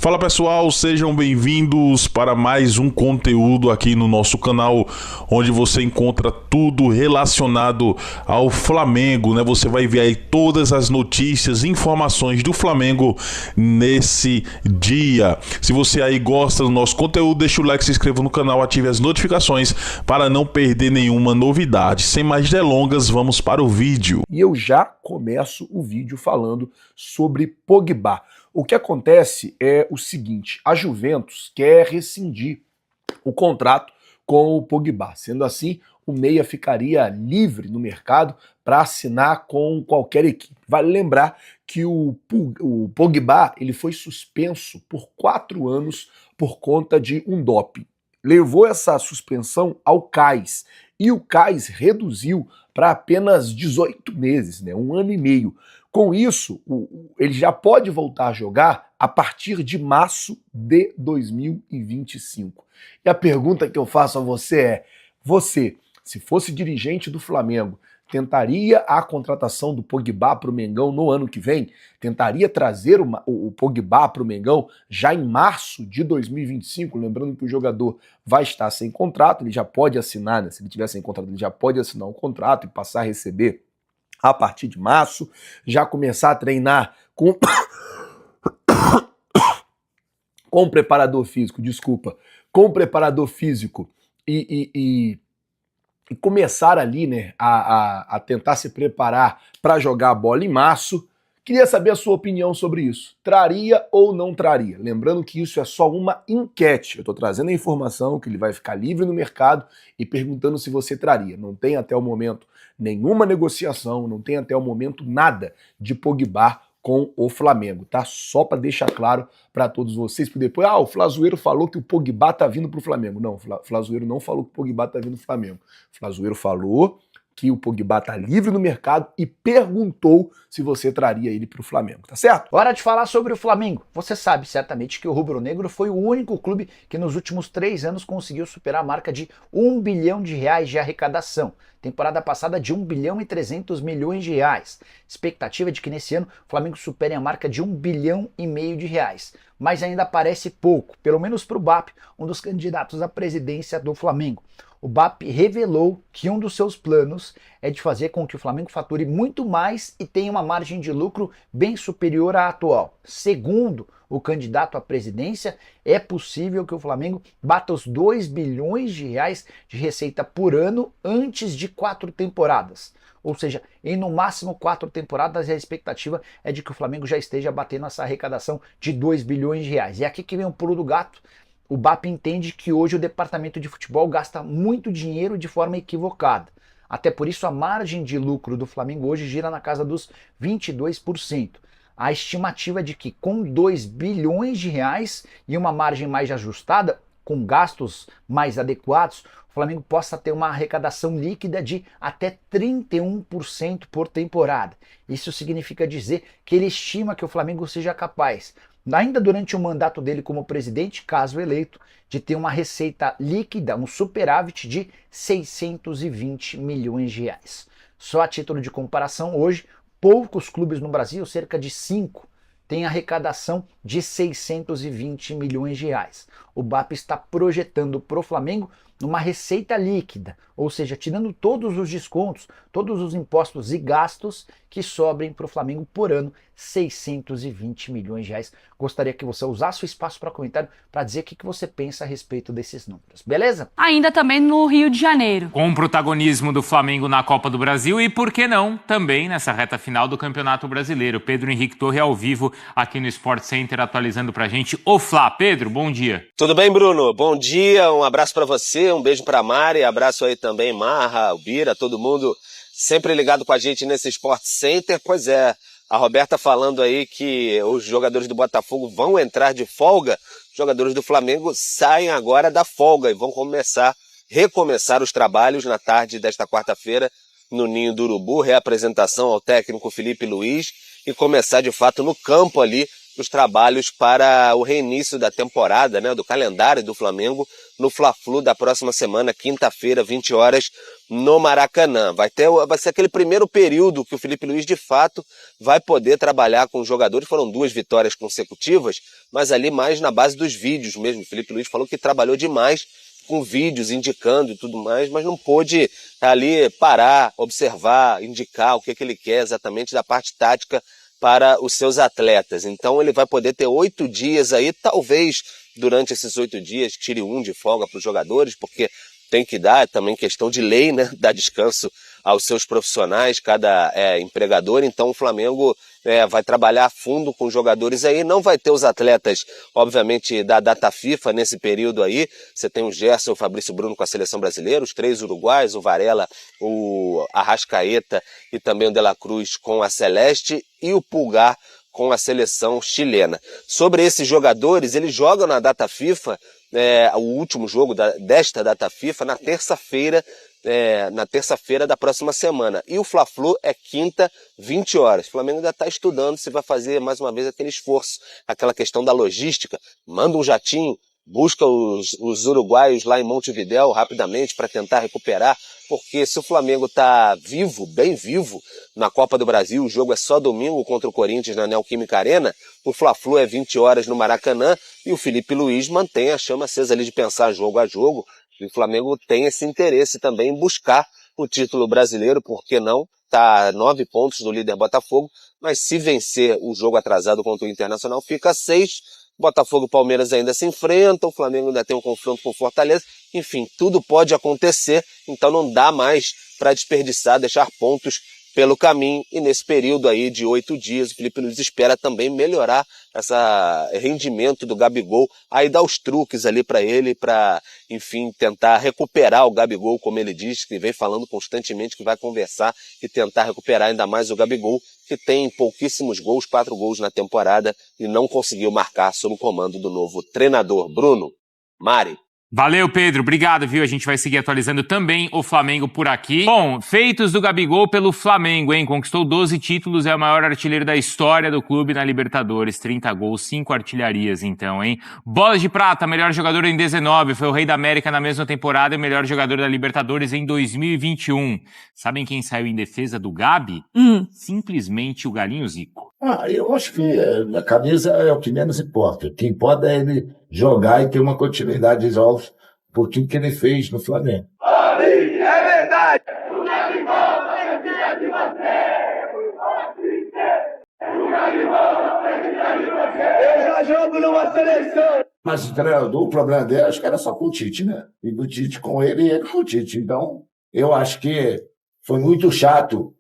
Fala pessoal, sejam bem-vindos para mais um conteúdo aqui no nosso canal, onde você encontra tudo relacionado ao Flamengo, né? Você vai ver aí todas as notícias, informações do Flamengo nesse dia. Se você aí gosta do nosso conteúdo, deixa o like, se inscreva no canal, ative as notificações para não perder nenhuma novidade. Sem mais delongas, vamos para o vídeo. E eu já começo o vídeo falando sobre Pogba. O que acontece é o seguinte: a Juventus quer rescindir o contrato com o Pogba. Sendo assim, o meia ficaria livre no mercado para assinar com qualquer equipe. Vale lembrar que o Pogba ele foi suspenso por 4 anos por conta de um doping. Levou essa suspensão ao CAIS e o CAIS reduziu para apenas 18 meses, né? 1 ano e meio. Com isso, ele já pode voltar a jogar a partir de março de 2025. E a pergunta que eu faço a você é: você, se fosse dirigente do Flamengo, tentaria a contratação do Pogba para o Mengão no ano que vem? Tentaria trazer o Pogba para o Mengão já em março de 2025? Lembrando que o jogador vai estar sem contrato, ele já pode assinar, né? Se ele tiver sem contrato, ele já pode assinar um contrato e passar a receber a partir de março, já começar a treinar com preparador físico, com preparador físico e começar ali, né, a tentar se preparar para jogar a bola em março. Queria saber a sua opinião sobre isso. Traria ou não traria? Lembrando que isso é só uma enquete. Eu estou trazendo a informação que ele vai ficar livre no mercado e perguntando se você traria. Não tem até o momento nenhuma negociação, não tem até o momento nada de Pogba com o Flamengo, tá? Só para deixar claro para todos vocês, porque depois, o Flazoeiro falou que o Pogba tá vindo pro Flamengo. Não, o Flazoeiro não falou que o Pogba tá vindo pro Flamengo. O Flazoeiro falou que o Pogba tá livre no mercado e perguntou se você traria ele pro Flamengo, tá certo? Hora de falar sobre o Flamengo. Você sabe certamente que o rubro-negro foi o único clube que nos últimos 3 anos conseguiu superar a marca de R$1 bilhão de arrecadação. Temporada passada de 1 bilhão e 300 milhões de reais. Expectativa é de que nesse ano o Flamengo supere a marca de 1 bilhão e meio de reais. Mas ainda parece pouco, pelo menos para o BAP, um dos candidatos à presidência do Flamengo. O BAP revelou que um dos seus planos é de fazer com que o Flamengo fature muito mais e tenha uma margem de lucro bem superior à atual. Segundo o candidato à presidência, é possível que o Flamengo bata os 2 bilhões de reais de receita por ano antes de 4 temporadas. Ou seja, em no máximo 4 temporadas, a expectativa é de que o Flamengo já esteja batendo essa arrecadação de 2 bilhões de reais. E é aqui que vem o pulo do gato. O BAP entende que hoje o departamento de futebol gasta muito dinheiro de forma equivocada. Até por isso a margem de lucro do Flamengo hoje gira na casa dos 22%. A estimativa é de que com 2 bilhões de reais e uma margem mais ajustada, com gastos mais adequados, o Flamengo possa ter uma arrecadação líquida de até 31% por temporada. Isso significa dizer que ele estima que o Flamengo seja capaz, ainda durante o mandato dele como presidente, caso eleito, de ter uma receita líquida, um superávit de 620 milhões de reais. Só a título de comparação, hoje, poucos clubes no Brasil, cerca de 5, têm arrecadação de 620 milhões de reais. O BAP está projetando para o Flamengo uma receita líquida, ou seja, tirando todos os descontos, todos os impostos e gastos que sobrem para o Flamengo por ano, 620 milhões de reais. Gostaria que você usasse o espaço para comentário para dizer o que você pensa a respeito desses números, beleza? Ainda também no Rio de Janeiro. Com o protagonismo do Flamengo na Copa do Brasil e, por que não, também nessa reta final do Campeonato Brasileiro. Pedro Henrique Torre ao vivo aqui no Sport Center atualizando pra gente. Ô Flá, Pedro, bom dia. Tudo bem, Bruno? Bom dia, um abraço para você, um beijo para Mari, abraço aí também, Marra, o Bira, todo mundo sempre ligado com a gente nesse Sport Center. Pois é, a Roberta falando aí que os jogadores do Botafogo vão entrar de folga, os jogadores do Flamengo saem agora da folga e vão recomeçar os trabalhos na tarde desta quarta-feira no Ninho do Urubu, reapresentação ao técnico Felipe Luiz e começar de fato no campo ali os trabalhos para o reinício da temporada, né, do calendário do Flamengo no Fla-Flu da próxima semana, quinta-feira, 20 horas, no Maracanã. Vai ser aquele primeiro período que o Felipe Luiz, de fato, vai poder trabalhar com os jogadores. Foram 2 vitórias consecutivas, mas ali mais na base dos vídeos mesmo. O Felipe Luiz falou que trabalhou demais com vídeos indicando e tudo mais, mas não pôde ali parar, observar, indicar o que ele quer exatamente da parte tática para os seus atletas. Então ele vai poder ter 8 dias aí, talvez durante esses 8 dias tire 1 de folga para os jogadores, porque tem que dar, também questão de lei, né, dar descanso aos seus profissionais, cada empregador. Então o Flamengo vai trabalhar a fundo com os jogadores aí, não vai ter os atletas, obviamente, da data FIFA nesse período aí. Você tem o Gerson, o Fabrício Bruno com a seleção brasileira, os 3 uruguaios, o Varela, o Arrascaeta e também o De La Cruz com a Celeste e o Pulgar com a seleção chilena. Sobre esses jogadores, eles jogam na data FIFA, o último jogo desta data FIFA, na terça-feira da próxima semana. E o Fla-Flu é quinta, 20 horas. O Flamengo ainda está estudando se vai fazer mais uma vez aquele esforço, aquela questão da logística. Manda um jatinho, busca os uruguaios lá em Montevidéu rapidamente para tentar recuperar, porque se o Flamengo está vivo, bem vivo, na Copa do Brasil, o jogo é só domingo contra o Corinthians na Neoquímica Arena, o Fla-Flu é 20 horas no Maracanã e o Felipe Luiz mantém a chama acesa ali de pensar jogo a jogo. E o Flamengo tem esse interesse também em buscar o título brasileiro, por que não? Está a 9 pontos do líder Botafogo, mas se vencer o jogo atrasado contra o Internacional, fica a 6. Botafogo e Palmeiras ainda se enfrentam, o Flamengo ainda tem um confronto com o Fortaleza. Enfim, tudo pode acontecer, então não dá mais para desperdiçar, deixar pontos pelo caminho. E nesse período aí de 8 dias, o Felipe Luiz espera também melhorar esse rendimento do Gabigol, aí dar os truques ali para ele, para, enfim, tentar recuperar o Gabigol, como ele diz, que vem falando constantemente que vai conversar e tentar recuperar ainda mais o Gabigol, que tem pouquíssimos gols, 4 gols na temporada, e não conseguiu marcar sob o comando do novo treinador. Bruno, Mari. Valeu, Pedro. Obrigado, viu? A gente vai seguir atualizando também o Flamengo por aqui. Bom, feitos do Gabigol pelo Flamengo, hein? Conquistou 12 títulos, é o maior artilheiro da história do clube na Libertadores. 30 gols, 5 artilharias, então, hein? Bola de Prata, melhor jogador em 19. Foi o Rei da América na mesma temporada e o melhor jogador da Libertadores em 2021. Sabem quem saiu em defesa do Gabi? Simplesmente o Galinho Zico. Eu acho que a camisa é o que menos importa. O que importa é ele jogar e ter uma continuidade de jogos por tudo que ele fez no Flamengo. É verdade! Eu já jogo numa seleção! Mas o treinador, o problema dele, acho que era só com o Tite, né? E o Tite com ele e ele com o Tite. Então, eu acho que foi muito chato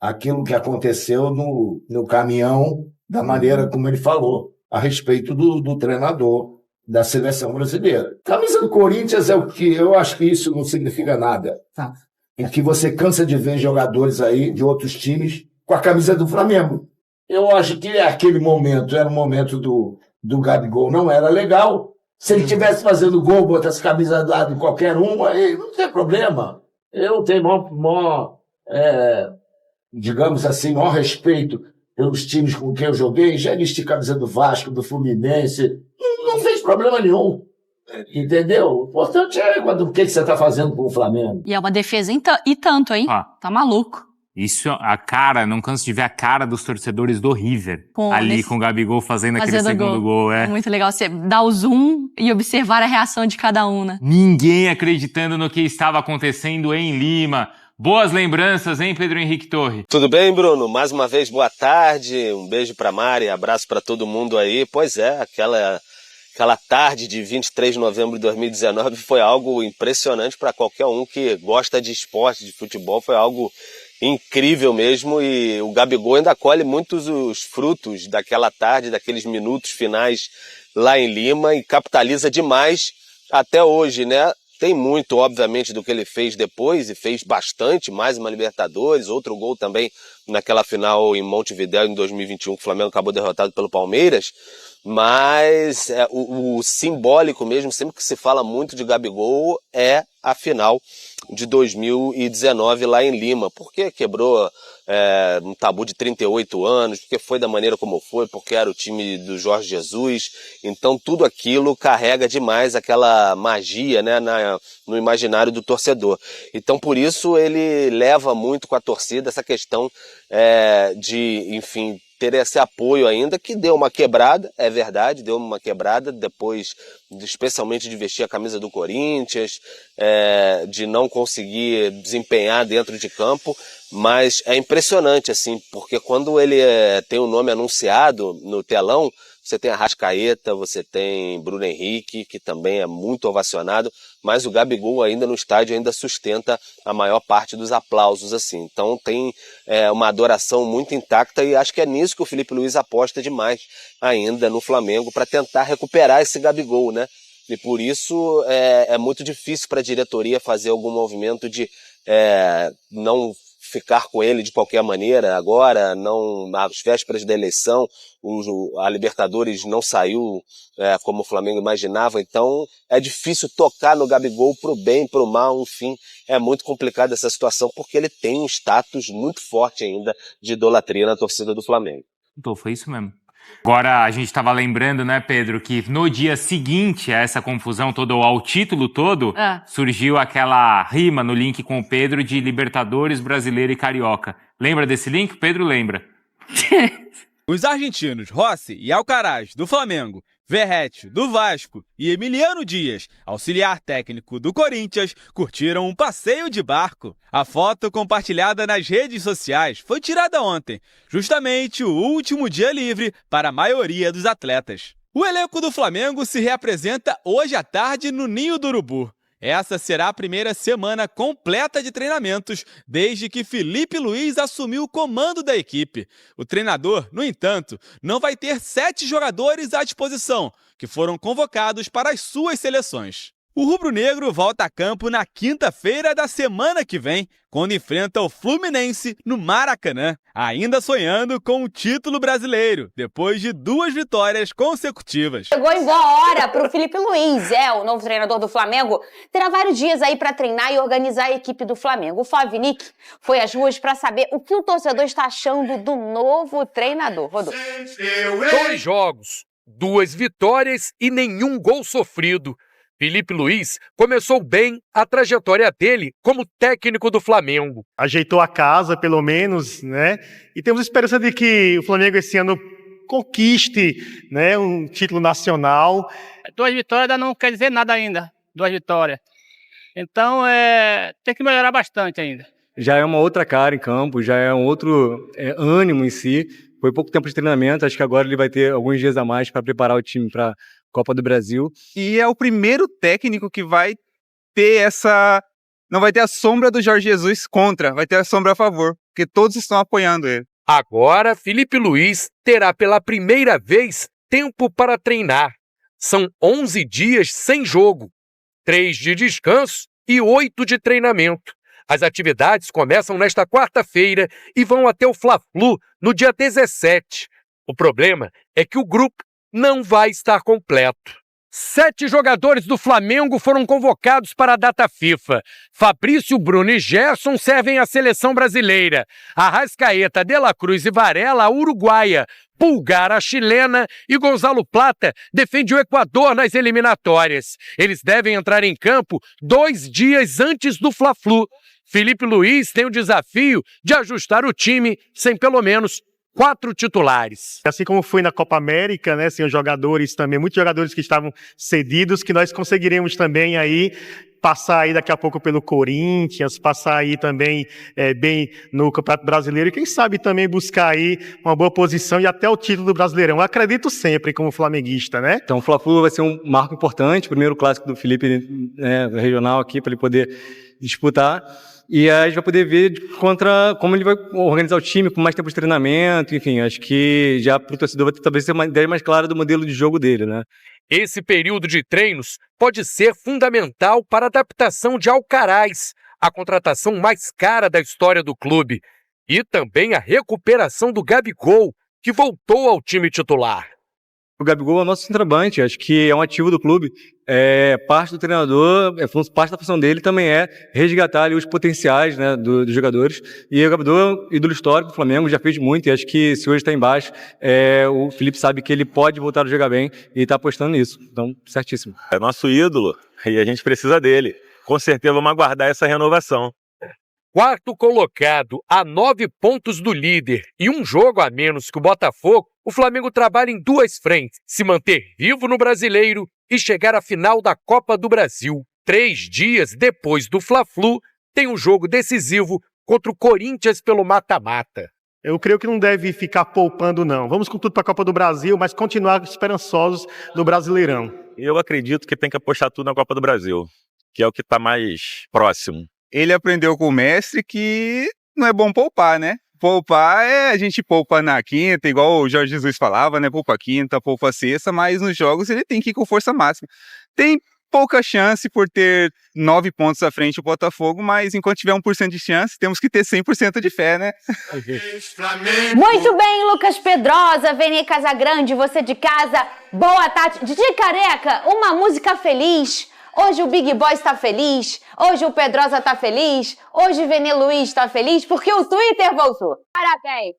aquilo que aconteceu no caminhão, da maneira como ele falou, a respeito do treinador da seleção brasileira. Camisa do Corinthians é o que eu acho que isso não significa nada. Tá. Em que você cansa de ver jogadores aí de outros times com a camisa do Flamengo. Eu acho que aquele momento era o momento do Gabigol, não era legal. Se ele estivesse fazendo gol, botasse camisa do lado de qualquer um, aí não tem problema. Eu tenho digamos assim, maior respeito pelos times com quem eu joguei, já vesti camisa do Vasco, do Fluminense, não fez problema nenhum, entendeu? O importante é o que você está fazendo com o Flamengo. E é uma defesa e tanto, hein? Tá maluco. Isso, a cara, não canso de ver a cara dos torcedores do River, com o Gabigol fazendo aquele segundo gol. É muito legal você dar o zoom e observar a reação de cada um, né? Ninguém acreditando no que estava acontecendo em Lima. Boas lembranças, hein, Pedro Henrique Torre? Tudo bem, Bruno? Mais uma vez, boa tarde. Um beijo pra Mari, abraço pra todo mundo aí. Pois é, aquela tarde de 23 de novembro de 2019 foi algo impressionante para qualquer um que gosta de esporte, de futebol. Foi algo incrível mesmo, e o Gabigol ainda colhe muitos os frutos daquela tarde, daqueles minutos finais lá em Lima, e capitaliza demais até hoje, né? Tem muito, obviamente, do que ele fez depois, e fez bastante, mais uma Libertadores, outro gol também naquela final em Montevidéu em 2021, que o Flamengo acabou derrotado pelo Palmeiras, mas o simbólico mesmo, sempre que se fala muito de Gabigol, é a final de 2019 lá em Lima, porque quebrou um tabu de 38 anos, porque foi da maneira como foi, porque era o time do Jorge Jesus. Então tudo aquilo carrega demais aquela magia, né, no imaginário do torcedor. Então por isso ele leva muito com a torcida essa questão de, enfim, ter esse apoio ainda, que deu uma quebrada, é verdade, deu uma quebrada depois, especialmente de vestir a camisa do Corinthians, de não conseguir desempenhar dentro de campo, mas é impressionante, assim, porque quando ele tem o nome anunciado no telão, você tem Arrascaeta, você tem Bruno Henrique, que também é muito ovacionado, mas o Gabigol ainda no estádio ainda sustenta a maior parte dos aplausos, assim. Então tem uma adoração muito intacta e acho que é nisso que o Felipe Luiz aposta demais ainda no Flamengo para tentar recuperar esse Gabigol, né? E por isso é muito difícil para a diretoria fazer algum movimento de não ficar com ele de qualquer maneira agora, não às vésperas da eleição, a Libertadores não saiu como o Flamengo imaginava, então é difícil tocar no Gabigol pro bem, pro mal, enfim, é muito complicada essa situação, porque ele tem um status muito forte ainda de idolatria na torcida do Flamengo. Então, foi isso mesmo. Agora, a gente estava lembrando, né, Pedro, que no dia seguinte a essa confusão toda, ou ao título todo, surgiu aquela rima no link com o Pedro de Libertadores, Brasileiro e Carioca. Lembra desse link? Pedro lembra. Os argentinos Rossi e Alcaraz, do Flamengo, Verratti, do Vasco e Emiliano Dias, auxiliar técnico do Corinthians, curtiram um passeio de barco. A foto compartilhada nas redes sociais foi tirada ontem, justamente o último dia livre para a maioria dos atletas. O elenco do Flamengo se reapresenta hoje à tarde no Ninho do Urubu. Essa será a primeira semana completa de treinamentos desde que Felipe Luiz assumiu o comando da equipe. O treinador, no entanto, não vai ter 7 jogadores à disposição, que foram convocados para as suas seleções. O rubro-negro volta a campo na quinta-feira da semana que vem, quando enfrenta o Fluminense no Maracanã, ainda sonhando com o título brasileiro, depois de 2 vitórias consecutivas. Chegou em boa hora para o Felipe Luiz, o novo treinador do Flamengo, terá vários dias aí para treinar e organizar a equipe do Flamengo. O Flavinic foi às ruas para saber o que o torcedor está achando do novo treinador. Rodolfo. 2 jogos, 2 vitórias e nenhum gol sofrido. Felipe Luiz começou bem a trajetória dele como técnico do Flamengo. Ajeitou a casa, pelo menos, né? E temos esperança de que o Flamengo esse ano conquiste, né, um título nacional. 2 vitórias ainda não quer dizer nada ainda, 2 vitórias. Então, tem que melhorar bastante ainda. Já é uma outra cara em campo, já é um outro ânimo em si. Foi pouco tempo de treinamento, acho que agora ele vai ter alguns dias a mais para preparar o time para Copa do Brasil. E é o primeiro técnico que vai ter não vai ter a sombra do Jorge Jesus contra, vai ter a sombra a favor, porque todos estão apoiando ele. Agora, Felipe Luiz terá pela primeira vez tempo para treinar. São 11 dias sem jogo, 3 de descanso e 8 de treinamento. As atividades começam nesta quarta-feira e vão até o Fla-Flu no dia 17. O problema é que o grupo não vai estar completo. 7 jogadores do Flamengo foram convocados para a data FIFA. Fabrício, Bruno e Gerson servem à seleção brasileira. Arrascaeta, De La Cruz e Varela, a uruguaia. Pulgar, a chilena, e Gonzalo Plata defende o Equador nas eliminatórias. Eles devem entrar em campo 2 dias antes do Fla-Flu. Felipe Luiz tem o desafio de ajustar o time sem pelo menos 4 titulares. Assim como foi na Copa América, né, sem os jogadores também, muitos jogadores que estavam cedidos, que nós conseguiremos também aí passar aí daqui a pouco pelo Corinthians, passar aí também bem no Campeonato Brasileiro e quem sabe também buscar aí uma boa posição e até o título do Brasileirão. Eu acredito sempre como flamenguista, né? Então o Fla-Flu vai ser um marco importante, primeiro clássico do Felipe, né, regional aqui, para ele poder disputar. E aí a gente vai poder ver como ele vai organizar o time com mais tempo de treinamento, enfim, acho que já para o torcedor vai talvez ter uma ideia mais clara do modelo de jogo dele, né? Esse período de treinos pode ser fundamental para a adaptação de Alcaraz, a contratação mais cara da história do clube, e também a recuperação do Gabigol, que voltou ao time titular. O Gabigol é o nosso centroavante, acho que é um ativo do clube. Parte do treinador, parte da função dele também é resgatar ali os potenciais, né, dos jogadores. E o Gabigol, ídolo histórico do Flamengo, já fez muito, e acho que se hoje está embaixo, o Felipe sabe que ele pode voltar a jogar bem e está apostando nisso. Então, certíssimo. É nosso ídolo e a gente precisa dele. Com certeza vamos aguardar essa renovação. Quarto colocado, a 9 pontos do líder e um jogo a menos que o Botafogo, o Flamengo trabalha em duas frentes: se manter vivo no Brasileiro e chegar à final da Copa do Brasil. 3 dias depois do Fla-Flu, tem um jogo decisivo contra o Corinthians pelo mata-mata. Eu creio que não deve ficar poupando, não. Vamos com tudo para a Copa do Brasil, mas continuar esperançosos no Brasileirão. Eu acredito que tem que apostar tudo na Copa do Brasil, que é o que está mais próximo. Ele aprendeu com o mestre que não é bom poupar, né? Poupar a gente poupa na quinta, igual o Jorge Jesus falava, né? Poupa quinta, poupa sexta, mas nos jogos ele tem que ir com força máxima. Tem pouca chance por ter 9 pontos à frente o Botafogo, mas enquanto tiver 1% de chance, temos que ter 100% de fé, né? Muito bem, Lucas Pedrosa, Vene Casagrande, você de casa, boa tarde. DJ Careca, uma música feliz. Hoje o Big Boy está feliz, hoje o Pedrosa está feliz, hoje o Vene Luiz está feliz, porque o Twitter voltou. Parabéns!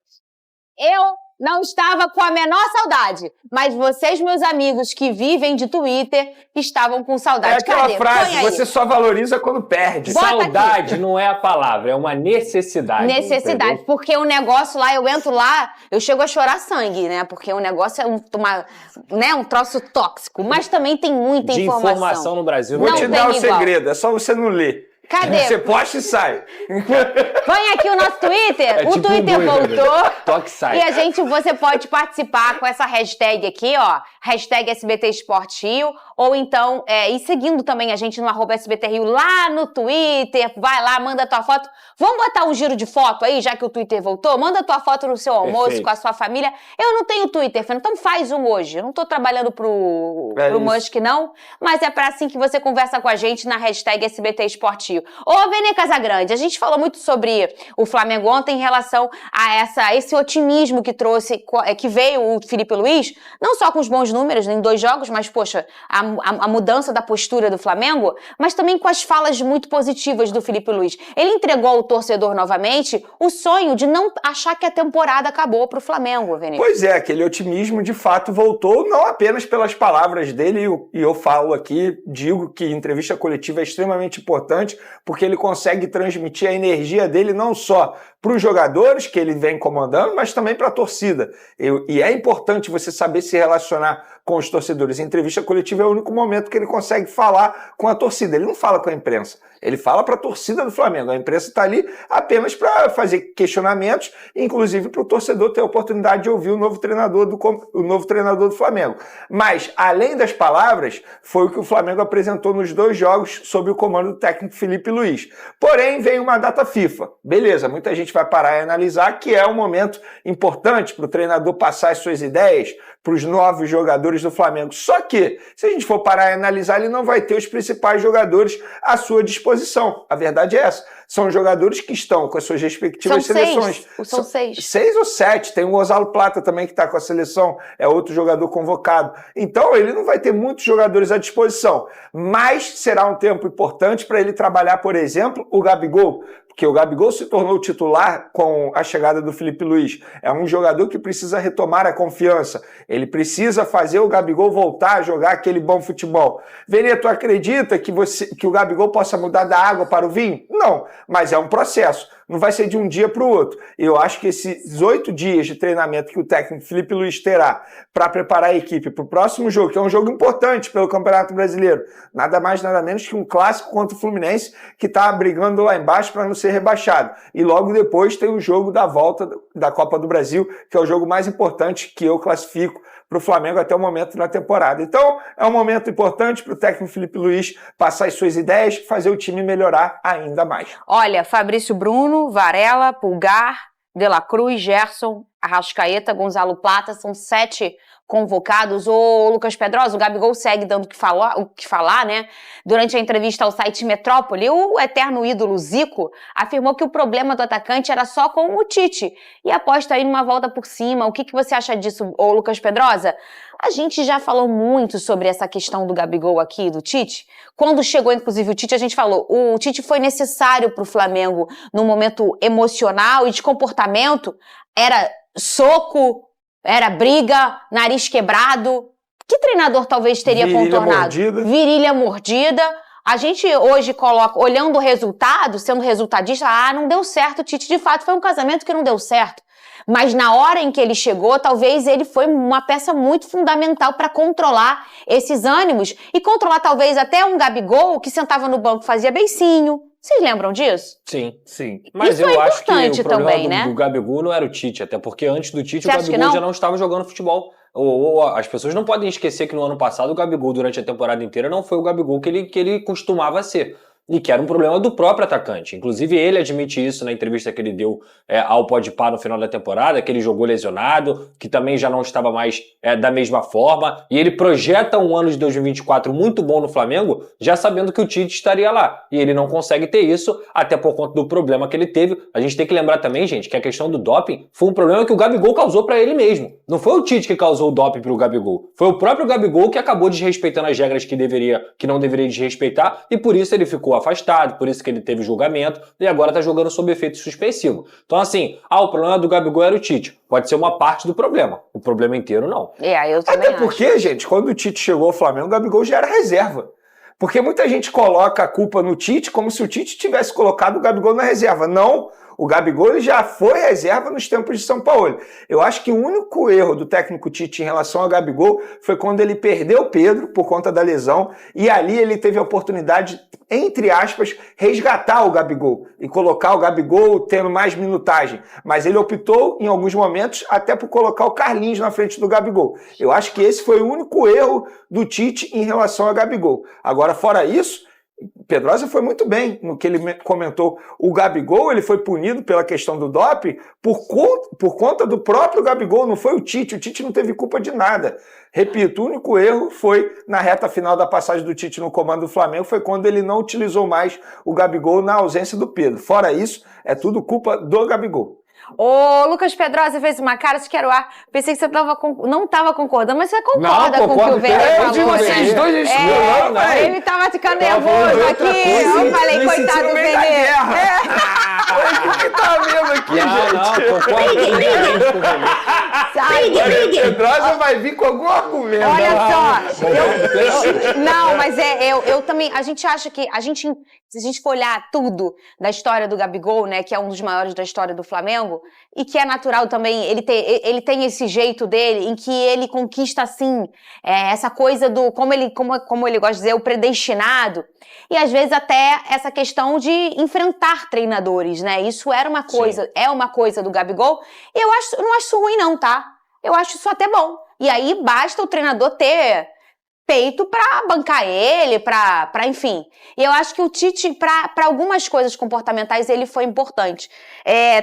Eu não estava com a menor saudade, mas vocês, meus amigos que vivem de Twitter, estavam com saudade. É aquela Cadê? frase, você só valoriza quando perde. Bota Saudade aqui. Não é a palavra, é uma necessidade. Necessidade, entendeu? porque o negócio lá, eu entro lá, eu chego a chorar sangue, né? Porque o negócio é um troço tóxico, mas também tem muita de informação no Brasil. Vou Não te dar o tem igual. segredo, é só você não ler. Cadê? Você posta e sai. Põe aqui o nosso Twitter. É O tipo Twitter um doido, voltou. né? Toque sai. E você pode participar com essa hashtag aqui, ó. Hashtag SBT Esporte Rio. Ou então, ir seguindo também a gente no @SBT Rio lá no Twitter. Vai lá, manda tua foto. Vamos botar um giro de foto aí, já que o Twitter voltou? Manda tua foto no seu almoço, Perfeito. com a sua família. Eu não tenho Twitter, Fernando, então faz um hoje. Eu não tô trabalhando pro Musk, não. Mas é pra assim que você conversa com a gente na hashtag SBT Esporte Rio. Ô, Vene Casagrande, a gente falou muito sobre o Flamengo ontem em relação a esse otimismo que trouxe, que veio o Felipe Luiz, não só com os bons números em 2 jogos, mas, poxa, a mudança da postura do Flamengo, mas também com as falas muito positivas do Felipe Luiz. Ele entregou ao torcedor novamente o sonho de não achar que a temporada acabou pro Flamengo, Vene. Pois é, aquele otimismo de fato voltou, não apenas pelas palavras dele, e eu falo aqui, digo que entrevista coletiva é extremamente importante, porque ele consegue transmitir a energia dele não só para os jogadores que ele vem comandando, mas também para a torcida. E é importante você saber se relacionar com os torcedores. A entrevista coletiva é o único momento que ele consegue falar com a torcida. Ele não fala com a imprensa. Ele fala para a torcida do Flamengo. A imprensa está ali apenas para fazer questionamentos, inclusive para o torcedor ter a oportunidade de ouvir o novo treinador do Flamengo. Mas, além das palavras, foi o que o Flamengo apresentou nos 2 jogos sob o comando do técnico Felipe Luiz. Porém, vem uma data FIFA. Beleza, muita gente vai parar e analisar que é um momento importante para o treinador passar as suas ideias para os novos jogadores do Flamengo. Só que, se a gente for parar e analisar, ele não vai ter os principais jogadores à sua disposição. A verdade é essa. São jogadores que estão com as suas respectivas seleções. São 6. 6 ou 7. Tem o Gonzalo Plata também que está com a seleção. É outro jogador convocado. Então, ele não vai ter muitos jogadores à disposição. Mas será um tempo importante para ele trabalhar, por exemplo, o Gabigol. Porque o Gabigol se tornou titular com a chegada do Felipe Luiz. É um jogador que precisa retomar a confiança. Ele precisa fazer o Gabigol voltar a jogar aquele bom futebol. Vene, tu acredita que o Gabigol possa mudar da água para o vinho? Não, mas é um processo. Não vai ser de um dia para o outro. Eu acho que esses 8 dias de treinamento que o técnico Felipe Luiz terá para preparar a equipe para o próximo jogo, que é um jogo importante pelo Campeonato Brasileiro, nada mais, nada menos que um clássico contra o Fluminense, que está brigando lá embaixo para não ser rebaixado. E logo depois tem o jogo da volta da Copa do Brasil, que é o jogo mais importante que eu classifico para o Flamengo até o momento na temporada. Então, é um momento importante para o técnico Felipe Luiz passar as suas ideias, fazer o time melhorar ainda mais. Olha, Fabrício Bruno, Varela, Pulgar, De La Cruz, Gerson, Arrascaeta, Gonzalo Plata, são 7 convocados. O Lucas Pedrosa, o Gabigol segue dando o que falar, né? Durante a entrevista ao site Metrópole, o eterno ídolo Zico afirmou que o problema do atacante era só com o Tite e aposta aí numa volta por cima. O que você acha disso, ô Lucas Pedrosa? A gente já falou muito sobre essa questão do Gabigol aqui, do Tite. Quando chegou, inclusive, o Tite, a gente falou, o Tite foi necessário para o Flamengo num momento emocional e de comportamento. Era soco, era briga, nariz quebrado. Que treinador talvez teria contornado? Virilha mordida. A gente hoje coloca, olhando o resultado, sendo resultadista, não deu certo. O Tite, de fato, foi um casamento que não deu certo. Mas na hora em que ele chegou, talvez ele foi uma peça muito fundamental para controlar esses ânimos e controlar talvez até um Gabigol que sentava no banco e fazia beicinho. Vocês lembram disso? Sim, sim. Mas eu acho que o problema do Gabigol não era o Tite, até porque antes do Tite o Gabigol já não estava jogando futebol. As pessoas não podem esquecer que no ano passado o Gabigol, durante a temporada inteira, não foi o Gabigol que ele costumava ser. E que era um problema do próprio atacante. Inclusive, ele admite isso na entrevista que ele deu ao Podpah no final da temporada, que ele jogou lesionado, que também já não estava mais da mesma forma. E ele projeta um ano de 2024 muito bom no Flamengo, já sabendo que o Tite estaria lá. E ele não consegue ter isso, até por conta do problema que ele teve. A gente tem que lembrar também, gente, que a questão do doping foi um problema que o Gabigol causou para ele mesmo. Não foi o Tite que causou o doping pro Gabigol. Foi o próprio Gabigol que acabou desrespeitando as regras que não deveria desrespeitar, e por isso ele ficou afastado, por isso que ele teve julgamento e agora tá jogando sob efeito suspensivo. Então assim, o problema do Gabigol era o Tite. Pode ser uma parte do problema. O problema inteiro não. Eu também Até porque, gente, quando o Tite chegou ao Flamengo, o Gabigol já era reserva. Porque muita gente coloca a culpa no Tite como se o Tite tivesse colocado o Gabigol na reserva. Não, o Gabigol ele já foi reserva nos tempos de São Paulo. Eu acho que o único erro do técnico Tite em relação ao Gabigol foi quando ele perdeu o Pedro por conta da lesão e ali ele teve a oportunidade, entre aspas, resgatar o Gabigol e colocar o Gabigol tendo mais minutagem. Mas ele optou, em alguns momentos, até por colocar o Carlinhos na frente do Gabigol. Eu acho que esse foi o único erro do Tite em relação ao Gabigol. Agora, fora isso, Pedrosa foi muito bem no que ele comentou. O Gabigol ele foi punido pela questão do doping por conta do próprio Gabigol, não foi o Tite. O Tite não teve culpa de nada. Repito, o único erro foi na reta final da passagem do Tite no comando do Flamengo, foi quando ele não utilizou mais o Gabigol na ausência do Pedro. Fora isso, é tudo culpa do Gabigol. Ô, Lucas Pedrosa fez uma cara de quero ar. Pensei que você não estava concordando, mas você concorda com o que o Vene falou. De vocês dois, ele tava ficando nervoso aqui. Eu falei, coitado do Vene. O que tá vendo aqui, gente? Não, concordo com o Vene. Pedrosa vai vir com algum argumento. Olha só. Não, mas eu também. A gente acha que. Se a gente for olhar tudo da história do Gabigol, né, que é um dos maiores da história do Flamengo, e que é natural também, ele tem esse jeito dele, em que ele conquista, assim, essa coisa do, como ele gosta de dizer, o predestinado, e às vezes até essa questão de enfrentar treinadores, né, isso era uma coisa, é uma coisa do Gabigol, e eu não acho ruim não, tá? Eu acho isso até bom. E aí basta o treinador ter peito pra bancar ele, enfim. E eu acho que o Tite, pra algumas coisas comportamentais, ele foi importante.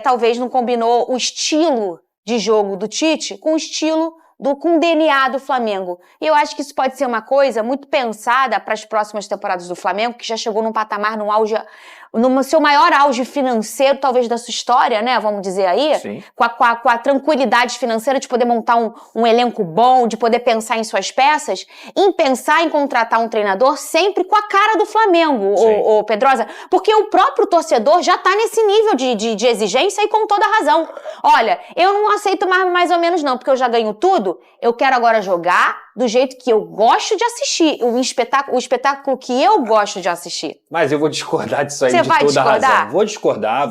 Talvez não combinou o estilo de jogo do Tite com o estilo com o DNA do Flamengo. E eu acho que isso pode ser uma coisa muito pensada para as próximas temporadas do Flamengo, que já chegou num patamar, no seu maior auge financeiro, talvez da sua história, né? Vamos dizer aí. Sim. Com a tranquilidade financeira de poder montar um elenco bom, de poder pensar em suas peças, em pensar em contratar um treinador sempre com a cara do Flamengo, o Pedrosa. Porque o próprio torcedor já tá nesse nível de exigência e com toda razão. Olha, eu não aceito mais ou menos não, porque eu já ganho tudo, eu quero agora jogar do jeito que eu gosto de assistir, o espetáculo que eu gosto de assistir. Mas eu vou discordar disso aí, Você de vai toda discordar? razão. Vou discordar.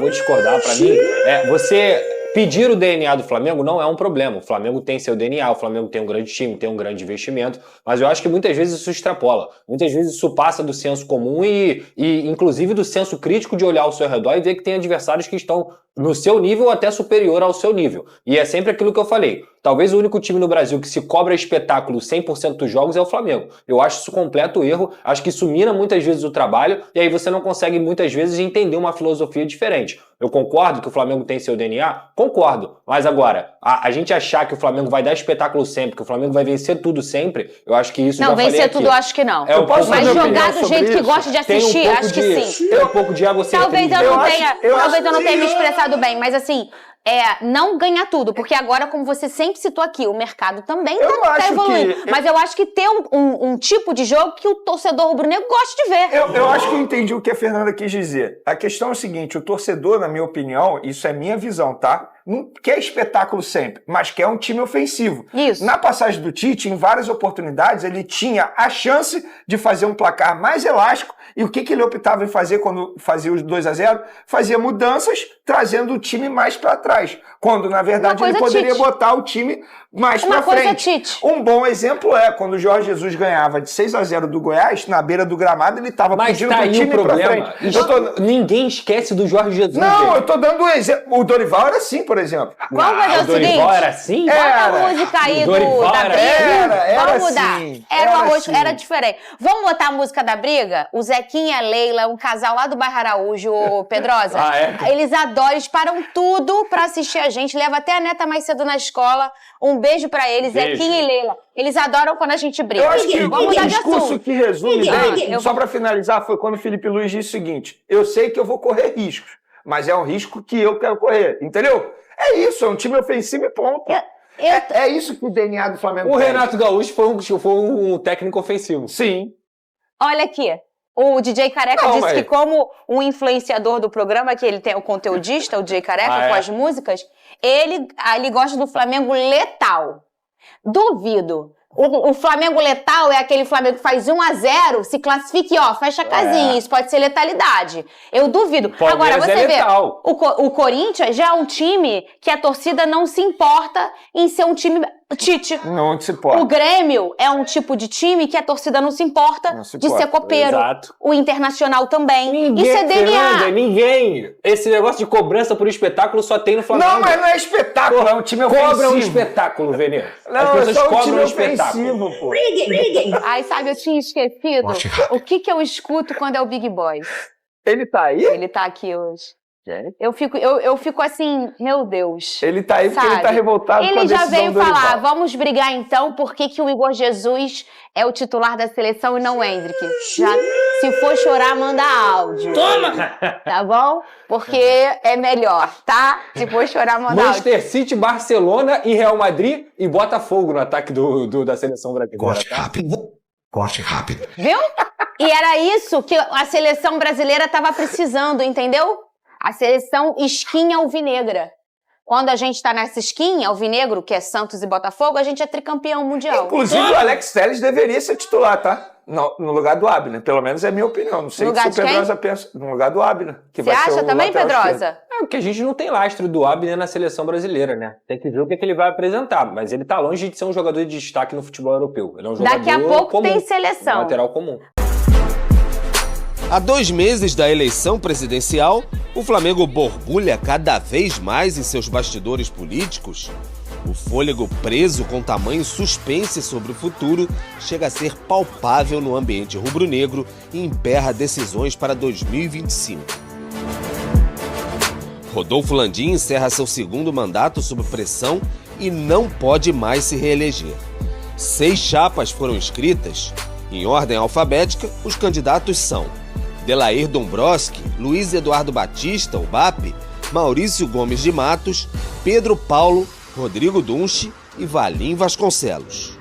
Pra mim, você pedir o DNA do Flamengo não é um problema. O Flamengo tem seu DNA, o Flamengo tem um grande time, tem um grande investimento, mas eu acho que muitas vezes isso extrapola. Muitas vezes isso passa do senso comum e inclusive do senso crítico de olhar ao seu redor e ver que tem adversários que estão no seu nível ou até superior ao seu nível. E é sempre aquilo que eu falei. Talvez o único time no Brasil que se cobra espetáculo 100% dos jogos é o Flamengo. Eu acho isso completo erro, acho que isso mina muitas vezes o trabalho e aí você não consegue muitas vezes entender uma filosofia diferente. Eu concordo que o Flamengo tem seu DNA? Concordo. Mas agora, a gente achar que o Flamengo vai dar espetáculo sempre, que o Flamengo vai vencer tudo sempre, eu acho que isso não, já falei aqui. Não, vencer tudo eu acho que não. Mas jogar do jeito que gosta de assistir, acho que sim. Tem um pouco de egocentrismo. Talvez eu não tenha me expressado bem, mas assim, não ganhar tudo, porque agora, como você sempre citou aqui, o mercado também tá evoluindo. Mas eu acho que ter um tipo de jogo que o torcedor rubro-negro gosta de ver. Eu acho que eu entendi o que a Fernanda quis dizer. A questão é o seguinte, o torcedor, na minha opinião, isso é minha visão, tá? Não quer espetáculo sempre, mas quer um time ofensivo. Isso. Na passagem do Tite, em várias oportunidades, ele tinha a chance de fazer um placar mais elástico. E o que ele optava em fazer quando fazia os 2-0? Fazia mudanças, trazendo o time mais para trás. Quando, na verdade, ele poderia botar o time mais para frente. Um bom exemplo é quando o Jorge Jesus ganhava de 6-0 do Goiás, na beira do gramado, ele estava pedindo o time para frente. Ninguém esquece do Jorge Jesus. Não, eu tô dando um exemplo. O Dorival era assim, por exemplo. Vamos fazer o seguinte? Dorival era assim? Bota a música aí da briga. Vamos mudar. Assim, era o arroz, assim. era diferente. Vamos botar a música da briga? O Zequinha e a Leila, um casal lá do bairro Araújo, Pedrosa. Eles adoram, eles param tudo pra assistir a gente. Leva até a neta mais cedo na escola. Um beijo pra eles, Zequinha e Leila. Eles adoram quando a gente briga. Eu acho que Vamos o mudar de discurso assunto. que resume bem, só pra finalizar, foi quando o Felipe Luiz disse o seguinte: eu sei que eu vou correr riscos, mas é um risco que eu quero correr. Entendeu? É isso, é um time ofensivo e ponto. É isso que o DNA do Flamengo O tem. Renato Gaúcho foi um técnico ofensivo. Sim. Olha aqui. O DJ Careca disse que, como um influenciador do programa, que ele tem o conteudista, o DJ Careca, com as músicas, ele gosta do Flamengo letal. Duvido. O Flamengo letal é aquele Flamengo que faz 1-0, se classifica e fecha a casinha. Isso pode ser letalidade. Eu duvido. Agora, você vê, o Corinthians já é um time que a torcida não se importa em ser um time Tite. Não se importa. O Grêmio é um tipo de time que a torcida não se importa de ser copeiro. Exato. O Internacional também. Isso é DNA. Fernanda, ninguém. Esse negócio de cobrança por espetáculo só tem no Flamengo. Não, mas não é espetáculo, é um time ofensivo. Cobra um espetáculo, Venê. Não, as pessoas é só um cobram time um espetáculo. ofensivo, pô. Ai, sabe, eu tinha esquecido. O que eu escuto quando é o Big Boy? Ele tá aí? Ele tá aqui hoje. Eu fico assim, meu Deus. Ele tá aí porque ele tá revoltado com a Ele já decisão veio do falar, Dorival. vamos brigar então, por que o Igor Jesus é o titular da seleção e não o Hendrick? Se for chorar, manda áudio. Toma! Tá bom? Porque é melhor, tá? Se for chorar, manda áudio. Manchester City, Barcelona e Real Madrid e Botafogo no ataque da seleção brasileira. Corte rápido. Viu? E era isso que a seleção brasileira tava precisando, entendeu? A seleção esquinha alvinegra. Quando a gente tá nessa esquinha, alvinegro, que é Santos e Botafogo, a gente é tricampeão mundial. Inclusive, o Alex Telles deveria ser titular, tá? No lugar do Abner. Pelo menos é a minha opinião. Não sei No se lugar o de quem? Pedrosa pensa. No lugar do Abner. Você acha também, Pedrosa? Porque a gente não tem lastro do Abner na seleção brasileira, né? Tem que ver o que ele vai apresentar. Mas ele tá longe de ser um jogador de destaque no futebol europeu. Ele é um jogador Daqui a pouco comum, tem seleção. um lateral comum. Há 2 meses da eleição presidencial, o Flamengo borbulha cada vez mais em seus bastidores políticos. O fôlego preso com tamanho suspense sobre o futuro chega a ser palpável no ambiente rubro-negro e emperra decisões para 2025. Rodolfo Landim encerra seu 2º mandato sob pressão e não pode mais se reeleger. 6 chapas foram inscritas. Em ordem alfabética, os candidatos são Delair Dombrowski, Luiz Eduardo Batista, o BAP, Maurício Gomes de Matos, Pedro Paulo, Rodrigo Dunche e Valim Vasconcelos.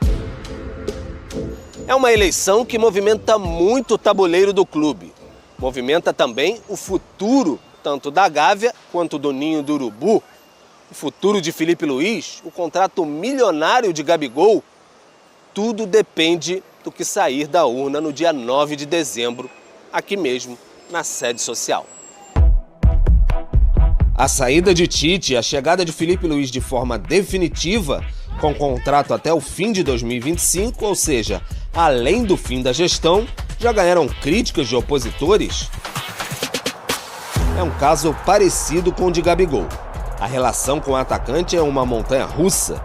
É uma eleição que movimenta muito o tabuleiro do clube. Movimenta também o futuro, tanto da Gávea quanto do Ninho do Urubu. O futuro de Felipe Luiz, o contrato milionário de Gabigol. Tudo depende do que sair da urna no dia 9 de dezembro, aqui mesmo, na sede social. A saída de Tite e a chegada de Felipe Luiz de forma definitiva, com contrato até o fim de 2025, ou seja, além do fim da gestão, já ganharam críticas de opositores? É um caso parecido com o de Gabigol. A relação com o atacante é uma montanha-russa.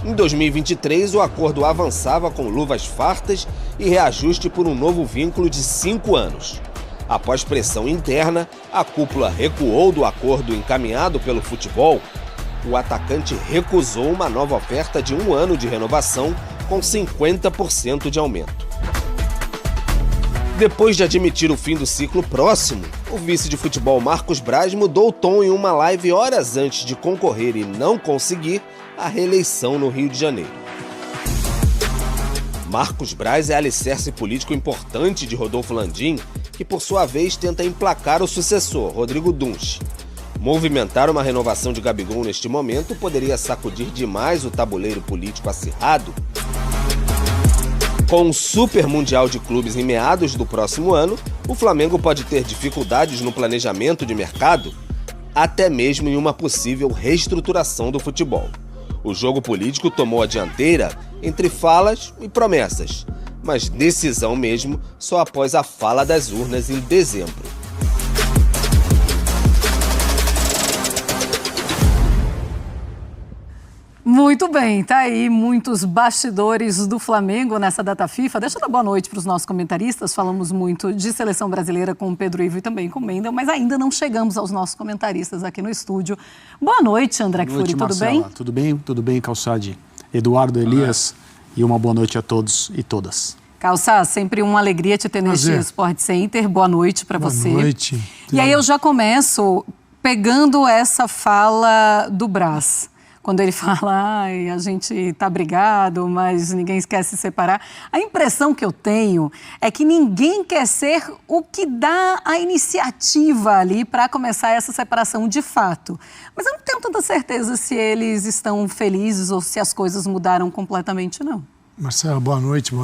Em 2023, o acordo avançava com luvas fartas e reajuste por um novo vínculo de 5 anos. Após pressão interna, a cúpula recuou do acordo encaminhado pelo futebol. O atacante recusou uma nova oferta de 1 ano de renovação com 50% de aumento. Depois de admitir o fim do ciclo próximo, o vice de futebol Marcos Braz mudou o tom em uma live horas antes de concorrer e não conseguir a reeleição no Rio de Janeiro. Marcos Braz é alicerce político importante de Rodolfo Landim, que por sua vez tenta emplacar o sucessor, Rodrigo Dunche. Movimentar uma renovação de Gabigol neste momento poderia sacudir demais o tabuleiro político acirrado. Com o Super Mundial de Clubes em meados do próximo ano, o Flamengo pode ter dificuldades no planejamento de mercado, até mesmo em uma possível reestruturação do futebol. O jogo político tomou a dianteira entre falas e promessas, mas decisão mesmo só após a fala das urnas em dezembro. Muito bem, tá aí muitos bastidores do Flamengo nessa data FIFA. Deixa eu dar boa noite para os nossos comentaristas. Falamos muito de seleção brasileira com o Pedro Ivo e também com o Mendel, mas ainda não chegamos aos nossos comentaristas aqui no estúdio. Boa noite, André Kfouri, tudo bem? Tudo bem, Calçade, Eduardo, Elias, e uma boa noite a todos e todas. Calça, sempre uma alegria te ter neste Sport Center. Boa noite para você. Boa noite. E aí eu já começo pegando essa fala do Braz. Quando ele fala, ai, a gente tá brigado, mas ninguém quer se separar. A impressão que eu tenho é que ninguém quer ser o que dá a iniciativa ali para começar essa separação de fato. Mas eu não tenho tanta certeza se eles estão felizes ou se as coisas mudaram completamente, não. Marcelo, boa noite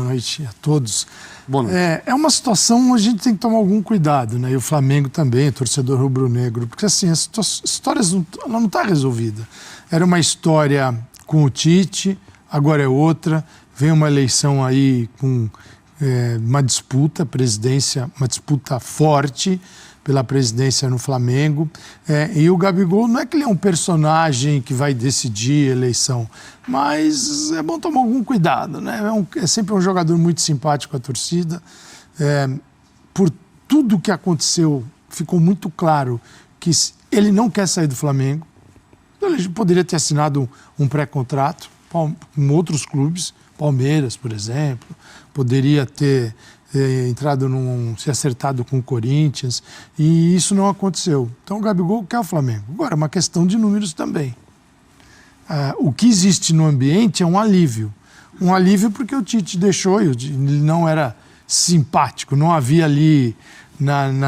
a todos. Boa noite. É uma situação onde a gente tem que tomar algum cuidado, né? E o Flamengo também, o torcedor rubro-negro, porque assim, as histórias não está resolvida. Era uma história com o Tite, agora é outra. Vem uma eleição aí com uma disputa, presidência, uma disputa forte pela presidência no Flamengo. E o Gabigol não é que ele é um personagem que vai decidir a eleição, mas é bom tomar algum cuidado, né? É sempre um jogador muito simpático à torcida. Por tudo que aconteceu, ficou muito claro que ele não quer sair do Flamengo. Ele poderia ter assinado um pré-contrato com outros clubes, Palmeiras, por exemplo, poderia ter se acertado com o Corinthians, e isso não aconteceu. Então o Gabigol quer o Flamengo. Agora, é uma questão de números também. O que existe no ambiente é um alívio. Um alívio porque o Tite deixou, ele não era simpático, não havia ali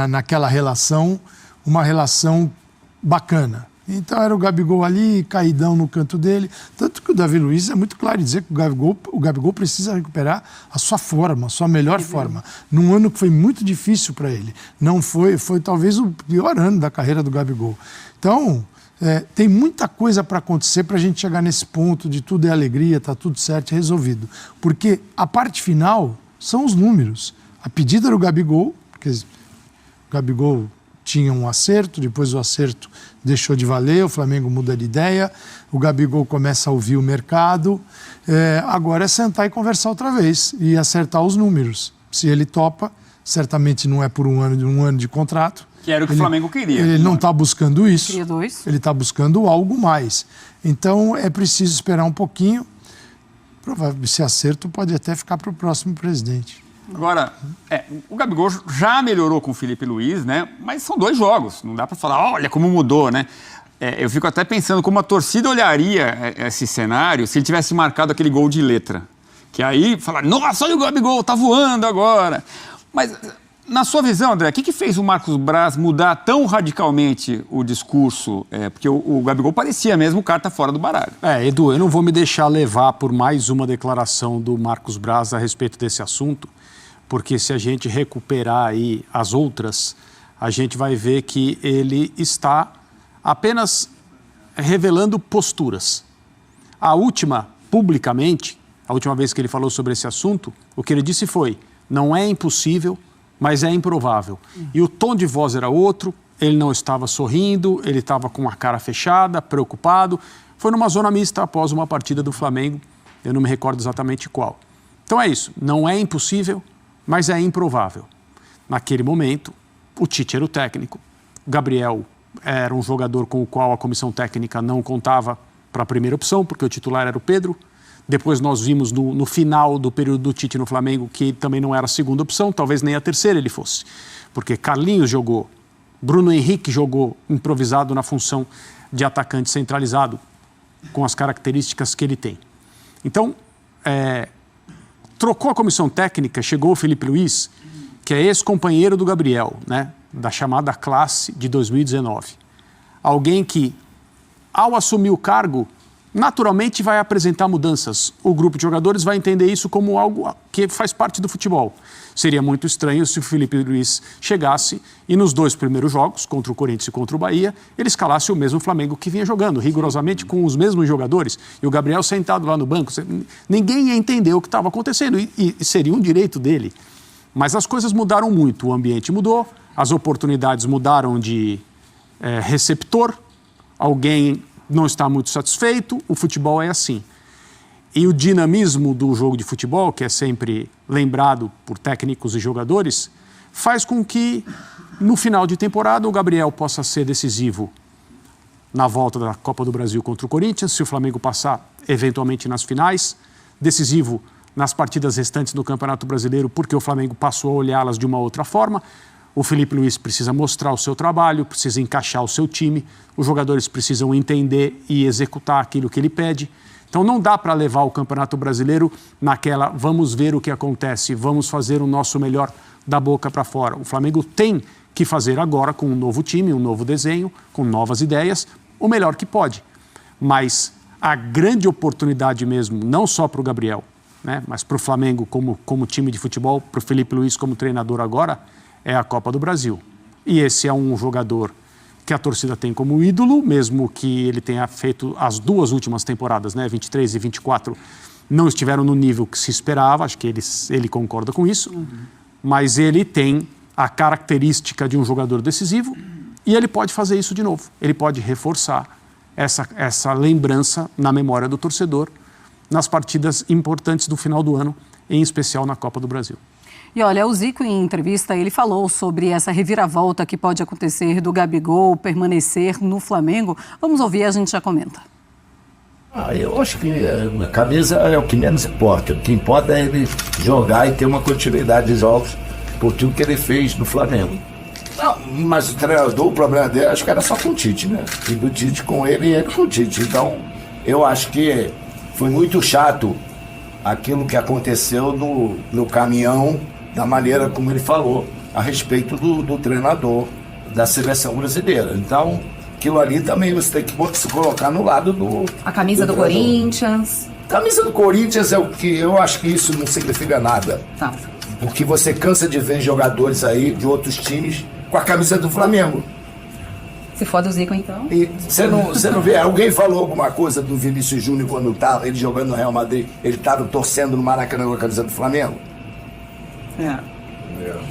naquela relação uma relação bacana. Então era o Gabigol ali, caidão no canto dele. Tanto que o Davi Luiz é muito claro em dizer que o Gabigol precisa recuperar a sua forma, a sua melhor forma. Num ano que foi muito difícil para ele. Não foi talvez o pior ano da carreira do Gabigol. Então, tem muita coisa para acontecer para a gente chegar nesse ponto de tudo é alegria, está tudo certo e resolvido. Porque a parte final são os números. A pedida do Gabigol, porque o Gabigol tinha um acerto, depois o acerto deixou de valer, o Flamengo muda de ideia, o Gabigol começa a ouvir o mercado, agora é sentar e conversar outra vez e acertar os números. Se ele topa, certamente não é por um ano de contrato. Que era o que o Flamengo queria. Ele não está buscando isso, queria 2. Ele está buscando algo mais. Então é preciso esperar um pouquinho, esse acerto pode até ficar para o próximo presidente. Agora, o Gabigol já melhorou com o Felipe Luiz, né? Mas são 2 jogos, não dá para falar, olha como mudou, né? Eu fico até pensando como a torcida olharia esse cenário se ele tivesse marcado aquele gol de letra. Que aí falaram, nossa, olha o Gabigol, tá voando agora. Mas, na sua visão, André, o que fez o Marcos Braz mudar tão radicalmente o discurso? Porque o Gabigol parecia mesmo carta fora do baralho. Edu, eu não vou me deixar levar por mais uma declaração do Marcos Braz a respeito desse assunto, porque se a gente recuperar aí as outras, a gente vai ver que ele está apenas revelando posturas. A última, publicamente, a última vez que ele falou sobre esse assunto, o que ele disse foi, não é impossível, mas é improvável. E o tom de voz era outro, ele não estava sorrindo, ele estava com a cara fechada, preocupado. Foi numa zona mista após uma partida do Flamengo, eu não me recordo exatamente qual. Então é isso, não é impossível, mas é improvável. Naquele momento, o Tite era o técnico, o Gabriel era um jogador com o qual a comissão técnica não contava para a primeira opção, porque o titular era o Pedro. Depois nós vimos no final do período do Tite no Flamengo que também não era a segunda opção, talvez nem a terceira ele fosse. Porque Carlinhos jogou, Bruno Henrique jogou improvisado na função de atacante centralizado, com as características que ele tem. Então, trocou a comissão técnica, chegou o Felipe Luiz, que é ex-companheiro do Gabriel, né, da chamada classe de 2019. Alguém que, ao assumir o cargo, naturalmente vai apresentar mudanças. O grupo de jogadores vai entender isso como algo que faz parte do futebol. Seria muito estranho se o Felipe Luiz chegasse e nos 2 primeiros jogos, contra o Corinthians e contra o Bahia, ele escalasse o mesmo Flamengo que vinha jogando, rigorosamente com os mesmos jogadores, e o Gabriel sentado lá no banco. Ninguém ia entender o que estava acontecendo e seria um direito dele. Mas as coisas mudaram muito, o ambiente mudou, as oportunidades mudaram de receptor, alguém não está muito satisfeito, o futebol é assim. E o dinamismo do jogo de futebol, que é sempre lembrado por técnicos e jogadores, faz com que, no final de temporada, o Gabriel possa ser decisivo na volta da Copa do Brasil contra o Corinthians, se o Flamengo passar eventualmente nas finais, decisivo nas partidas restantes do Campeonato Brasileiro, porque o Flamengo passou a olhá-las de uma outra forma. O Felipe Luiz precisa mostrar o seu trabalho, precisa encaixar o seu time, os jogadores precisam entender e executar aquilo que ele pede. Então não dá para levar o Campeonato Brasileiro naquela vamos ver o que acontece, vamos fazer o nosso melhor da boca para fora. O Flamengo tem que fazer agora, com um novo time, um novo desenho, com novas ideias, o melhor que pode. Mas a grande oportunidade mesmo, não só para o Gabriel, né, mas para o Flamengo como time de futebol, para o Felipe Luiz como treinador agora, é a Copa do Brasil. E esse é um jogador que a torcida tem como ídolo, mesmo que ele tenha feito as 2 últimas temporadas, né, 23 e 24, não estiveram no nível que se esperava, acho que ele concorda com isso, mas ele tem a característica de um jogador decisivo e ele pode fazer isso de novo. Ele pode reforçar essa lembrança na memória do torcedor nas partidas importantes do final do ano, em especial na Copa do Brasil. E olha, o Zico, em entrevista, ele falou sobre essa reviravolta que pode acontecer do Gabigol permanecer no Flamengo. Vamos ouvir, a gente já comenta. Eu acho que a camisa é o que menos importa. O que importa é ele jogar e ter uma continuidade de jogos por tudo que ele fez no Flamengo. Não, mas o treinador, o problema dele, acho que era só com o Tite, né? E do Tite com ele e ele com o Tite. Então, eu acho que foi muito chato aquilo que aconteceu no caminhão, da maneira como ele falou a respeito do treinador da seleção brasileira. Então, aquilo ali também você tem que se colocar no lado do... A camisa do Corinthians. Camisa do Corinthians é o que eu acho que isso não significa nada. Tá. Porque você cansa de ver jogadores aí de outros times com a camisa do Flamengo. Se for do Zico, então. E você não vê, alguém falou alguma coisa do Vinícius Júnior quando estava ele jogando no Real Madrid, ele estava torcendo no Maracanã com a camisa do Flamengo?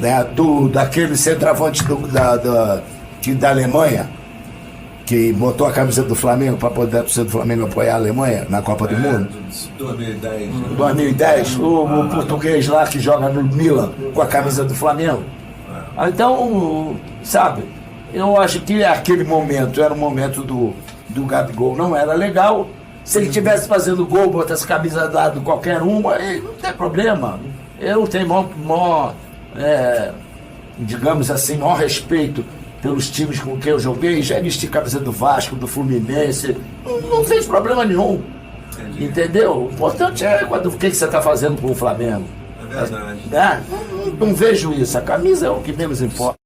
Né, daquele centroavante da Alemanha, que botou a camisa do Flamengo para poder a torcida do Flamengo apoiar a Alemanha na Copa do Mundo? 2010. O português lá que joga no Milan com a camisa do Flamengo. Então, sabe, eu acho que aquele momento era o momento do Gabigol, não era legal. Se ele estivesse fazendo gol, botasse camisa dado qualquer uma, não tem problema. Eu tenho digamos assim, maior respeito pelos times com quem eu joguei, já vesti camisa do Vasco, do Fluminense, não fez problema nenhum. Entendi. Entendeu? O importante é o que você está fazendo com o Flamengo. É verdade. Não vejo isso, a camisa é o que menos importa.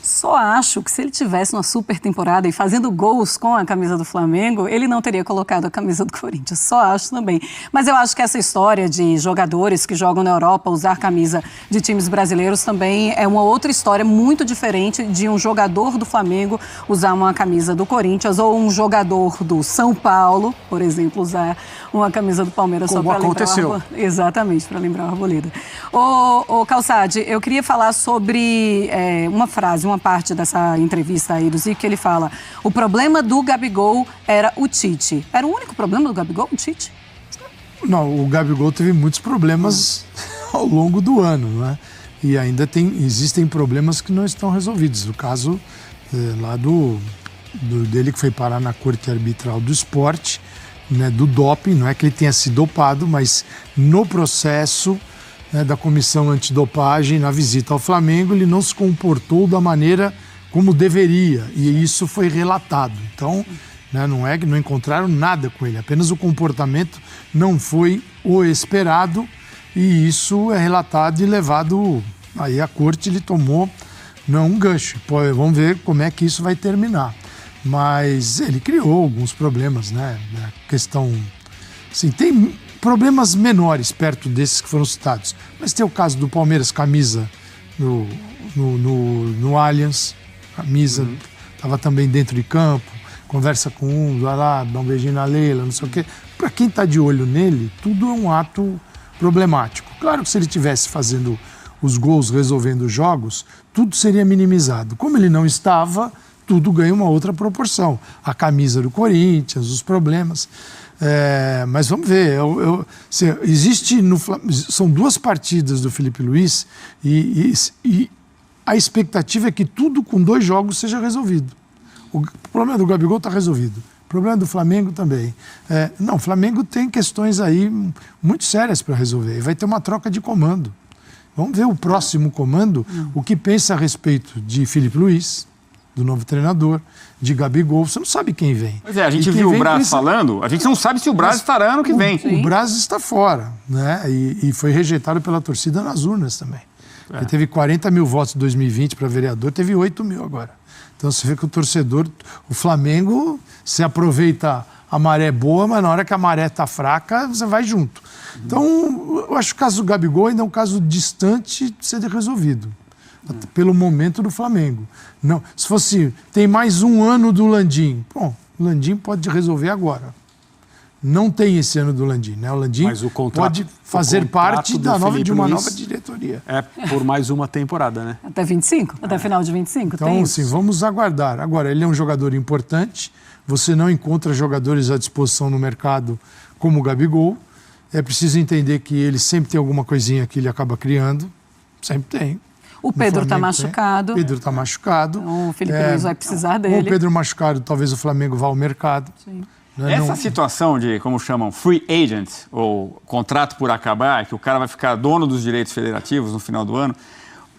Só acho que se ele tivesse uma super temporada e fazendo gols com a camisa do Flamengo, ele não teria colocado a camisa do Corinthians. Só acho também. Mas eu acho que essa história de jogadores que jogam na Europa usar camisa de times brasileiros também é uma outra história muito diferente de um jogador do Flamengo usar uma camisa do Corinthians ou um jogador do São Paulo, por exemplo, usar uma camisa do Palmeiras. Como só para aconteceu. Exatamente, para lembrar a Arboleda. Ô Calçade, eu queria falar sobre uma frase, uma parte dessa entrevista aí do Zico, que ele fala: o problema do Gabigol era o Tite. Era o único problema do Gabigol, o Tite? Não, o Gabigol teve muitos problemas ao longo do ano, né? E ainda existem problemas que não estão resolvidos. O caso lá dele que foi parar na Corte Arbitral do Esporte, né, do doping, não é que ele tenha se dopado, mas no processo, né, da comissão antidopagem, na visita ao Flamengo, ele não se comportou da maneira como deveria, e isso foi relatado. Então, né, não é que não encontraram nada com ele, apenas o comportamento não foi o esperado, e isso é relatado e levado, aí a corte ele tomou um gancho. Pô, vamos ver como é que isso vai terminar. Mas ele criou alguns problemas, né? A questão, assim, tem problemas menores perto desses que foram citados, mas tem o caso do Palmeiras, camisa no Allianz, camisa, estava também dentro de campo, conversa com um, vai lá, dá um beijinho na Leila, não sei o quê. Para quem está de olho nele, tudo é um ato problemático. Claro que se ele estivesse fazendo os gols, resolvendo os jogos, tudo seria minimizado. Como ele não estava, tudo ganha uma outra proporção. A camisa do Corinthians, os problemas. Mas vamos ver. São 2 partidas do Felipe Luiz e a expectativa é que tudo com 2 jogos seja resolvido. O problema do Gabigol está resolvido. O problema do Flamengo também. O Flamengo tem questões aí muito sérias para resolver. Vai ter uma troca de comando. Vamos ver o próximo comando, o que pensa a respeito de Felipe Luiz, do novo treinador, de Gabigol. Você não sabe quem vem. Pois é, a gente viu o Braz falando, a gente não sabe se o Braz estará ano que vem. O Braz está fora, né? E foi rejeitado pela torcida nas urnas também. Ele teve 40 mil votos em 2020 para vereador, teve 8 mil agora. Então você vê que o torcedor, o Flamengo, se aproveita a maré boa, mas na hora que a maré está fraca, você vai junto. Então, eu acho que o caso do Gabigol ainda é um caso distante de ser resolvido, pelo momento do Flamengo. Não, se fosse, tem mais um ano do Landim, bom, o Landim pode resolver agora. Não tem esse ano do Landim, né? O Landim pode fazer parte de uma nova diretoria. É por mais uma temporada, né? Até 25, até final de 25. Então, sim, vamos aguardar. Agora, ele é um jogador importante, você não encontra jogadores à disposição no mercado como o Gabigol. É preciso entender que ele sempre tem alguma coisinha que ele acaba criando, sempre tem. O Pedro está machucado. O Pedro está machucado. Então, o Felipe Luiz vai precisar dele. Com o Pedro machucado, talvez o Flamengo vá ao mercado. Sim. Essa situação de, como chamam, free agent, ou contrato por acabar, que o cara vai ficar dono dos direitos federativos no final do ano,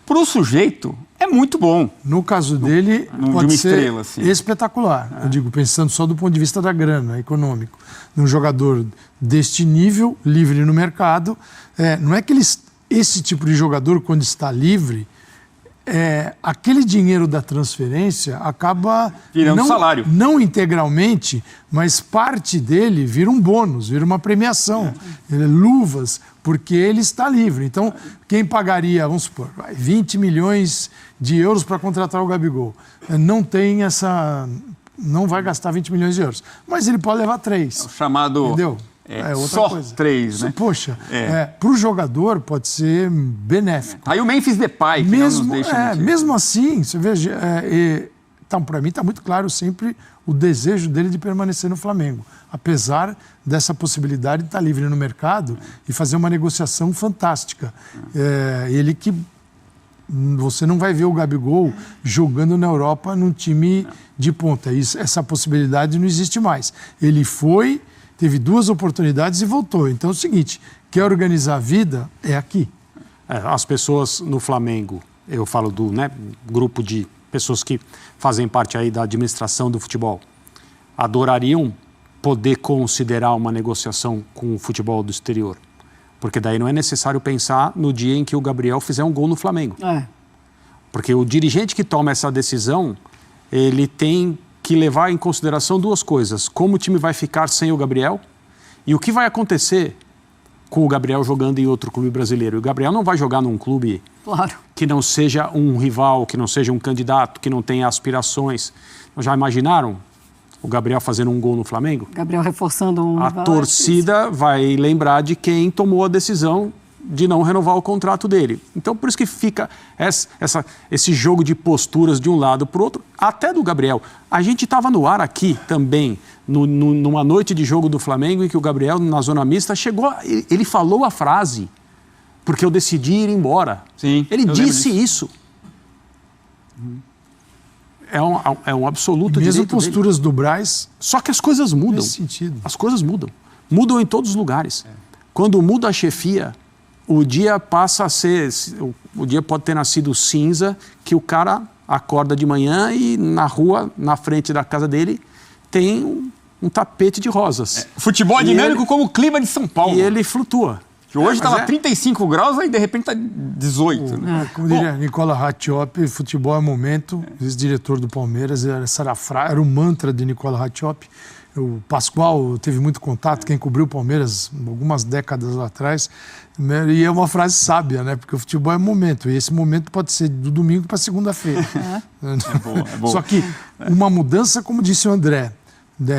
para o sujeito é muito bom. No caso dele, pode ser espetacular. Eu digo, pensando só do ponto de vista da grana, econômico. Um jogador deste nível, livre no mercado, não é que esse tipo de jogador, quando está livre, aquele dinheiro da transferência acaba virando salário. Não integralmente, mas parte dele vira um bônus, vira uma premiação, luvas, porque ele está livre. Então, quem pagaria, vamos supor, 20 milhões de euros para contratar o Gabigol, não vai gastar 20 milhões de euros, mas ele pode levar 3. O chamado... Entendeu? Outra só coisa. 3, né? Poxa, para o jogador pode ser benéfico. Aí o Memphis Depay, que mesmo, não nos deixa mesmo assim, você veja, então, para mim está muito claro sempre o desejo dele de permanecer no Flamengo, apesar dessa possibilidade de estar livre no mercado e fazer uma negociação fantástica. Ele que você não vai ver o Gabigol jogando na Europa num time de ponta. Essa possibilidade não existe mais. Ele teve 2 oportunidades e voltou. Então é o seguinte, quer organizar a vida, é aqui. As pessoas no Flamengo, eu falo do grupo de pessoas que fazem parte aí da administração do futebol, adorariam poder considerar uma negociação com o futebol do exterior. Porque daí não é necessário pensar no dia em que o Gabriel fizer um gol no Flamengo. Porque o dirigente que toma essa decisão, ele tem que levar em consideração 2 coisas. Como o time vai ficar sem o Gabriel e o que vai acontecer com o Gabriel jogando em outro clube brasileiro. O Gabriel não vai jogar num clube que não seja um rival, que não seja um candidato, que não tenha aspirações. Já imaginaram o Gabriel fazendo um gol no Flamengo? Gabriel reforçando um rival. A torcida vai lembrar de quem tomou a decisão de não renovar o contrato dele. Então, por isso que fica esse jogo de posturas de um lado para o outro, até do Gabriel. A gente estava no ar aqui também, numa noite de jogo do Flamengo, em que o Gabriel, na zona mista, ele falou a frase, porque eu decidi ir embora. Sim, ele disse isso. É um absoluto direito mesmo posturas do Braz. Só que as coisas mudam. Nesse sentido. As coisas mudam. Mudam em todos os lugares. Quando muda a chefia, o dia passa a ser... O dia pode ter nascido cinza, que o cara acorda de manhã e na rua, na frente da casa dele, tem um tapete de rosas. Futebol é dinâmico como o clima de São Paulo. E ele flutua. Que hoje estava 35 graus, aí de repente está 18. Né? Como diria Nicola Rattiop, futebol é momento. Ex-diretor do Palmeiras, era o mantra de Nicola Rattiop. O Pascoal teve muito contato, quem cobriu o Palmeiras algumas décadas atrás. E é uma frase sábia, né? Porque o futebol é momento. E esse momento pode ser do domingo para segunda-feira. É bom. Só que uma mudança, como disse o André,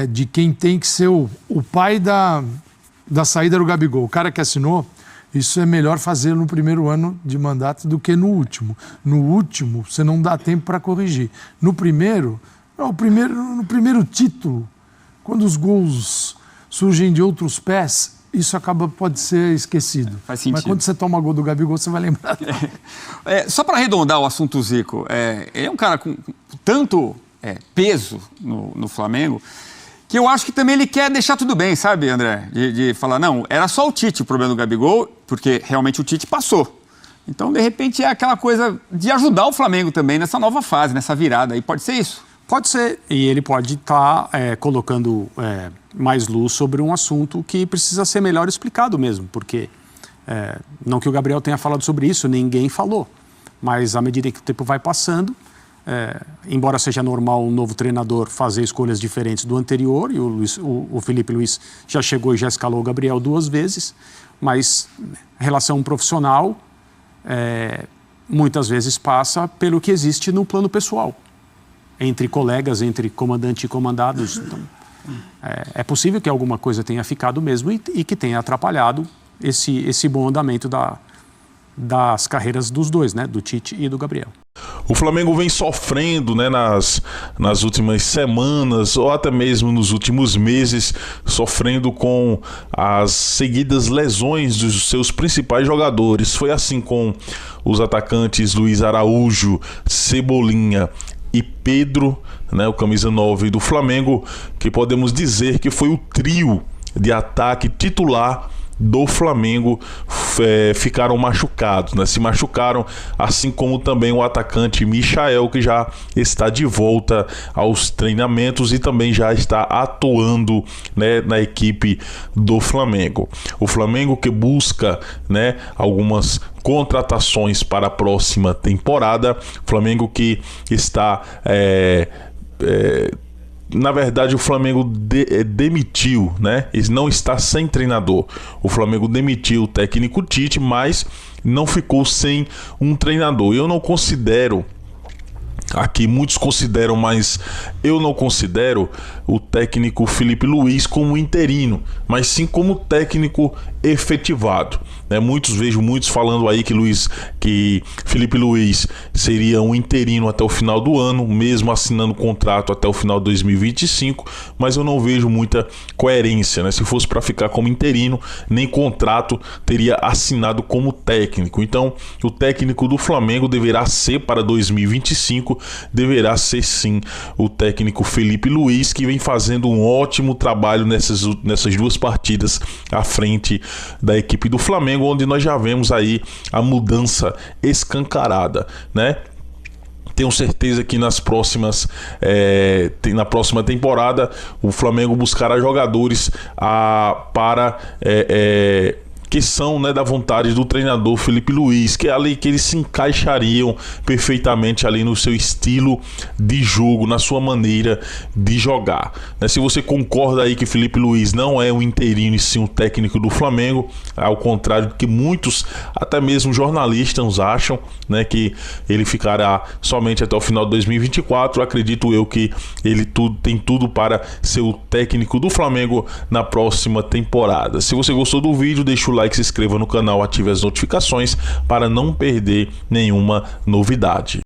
de quem tem que ser o pai da saída do Gabigol. O cara que assinou, isso é melhor fazer no primeiro ano de mandato do que no último. No último, você não dá tempo para corrigir. No primeiro título, quando os gols surgem de outros pés, isso pode ser esquecido. Faz sentido. Mas quando você toma gol do Gabigol, você vai lembrar. Só para arredondar o assunto Zico, ele é um cara com tanto peso no Flamengo, que eu acho que também ele quer deixar tudo bem, sabe, André? De falar, não, era só o Tite o problema do Gabigol, porque realmente o Tite passou. Então, de repente, é aquela coisa de ajudar o Flamengo também nessa nova fase, nessa virada aí. Pode ser isso? Pode ser. E ele pode estar colocando mais luz sobre um assunto que precisa ser melhor explicado mesmo, porque não que o Gabriel tenha falado sobre isso, ninguém falou. Mas à medida que o tempo vai passando, embora seja normal um novo treinador fazer escolhas diferentes do anterior, e o Felipe Luiz já chegou e já escalou o Gabriel 2 vezes, mas relação profissional muitas vezes passa pelo que existe no plano pessoal, entre colegas, entre comandante e comandados. Então, é possível que alguma coisa tenha ficado mesmo e que tenha atrapalhado esse bom andamento das carreiras dos dois, né, do Tite e do Gabriel. O Flamengo vem sofrendo, né, nas últimas semanas ou até mesmo nos últimos meses, sofrendo com as seguidas lesões dos seus principais jogadores. Foi assim com os atacantes Luiz Araújo, Cebolinha e Pedro, né, o camisa 9 do Flamengo, que podemos dizer que foi o trio de ataque titular do Flamengo, ficaram machucados, né? Se machucaram, assim como também o atacante Michael, que já está de volta aos treinamentos e também já está atuando, né, na equipe do Flamengo. O Flamengo que busca, né, algumas contratações para a próxima temporada. Flamengo que está na verdade, o Flamengo demitiu, né? Ele não está sem treinador. O Flamengo demitiu o técnico Tite, mas não ficou sem um treinador. Eu não considero, aqui muitos consideram, mas eu não considero o técnico Felipe Luiz como interino, mas sim como técnico efetivado, né? Vejo muitos falando aí que Felipe Luiz seria um interino até o final do ano, mesmo assinando contrato até o final de 2025, mas eu não vejo muita coerência, né? Se fosse para ficar como interino, nem contrato teria assinado como técnico. Então, o técnico do Flamengo deverá ser para 2025, deverá ser sim o técnico Felipe Luiz, que vem fazendo um ótimo trabalho nessas 2 partidas à frente da equipe do Flamengo, onde nós já vemos aí a mudança escancarada, né? Tenho certeza que na próxima temporada o Flamengo buscará jogadores que são, né, da vontade do treinador Felipe Luiz, que é ali que eles se encaixariam perfeitamente ali no seu estilo de jogo, na sua maneira de jogar, né? Se você concorda aí que Felipe Luiz não é um interino e sim um técnico do Flamengo, ao contrário do que muitos, até mesmo jornalistas acham, né, que ele ficará somente até o final de 2024, acredito eu que ele tem tudo para ser o técnico do Flamengo na próxima temporada. Se você gostou do vídeo, deixa o like, se inscreva no canal, ative as notificações para não perder nenhuma novidade.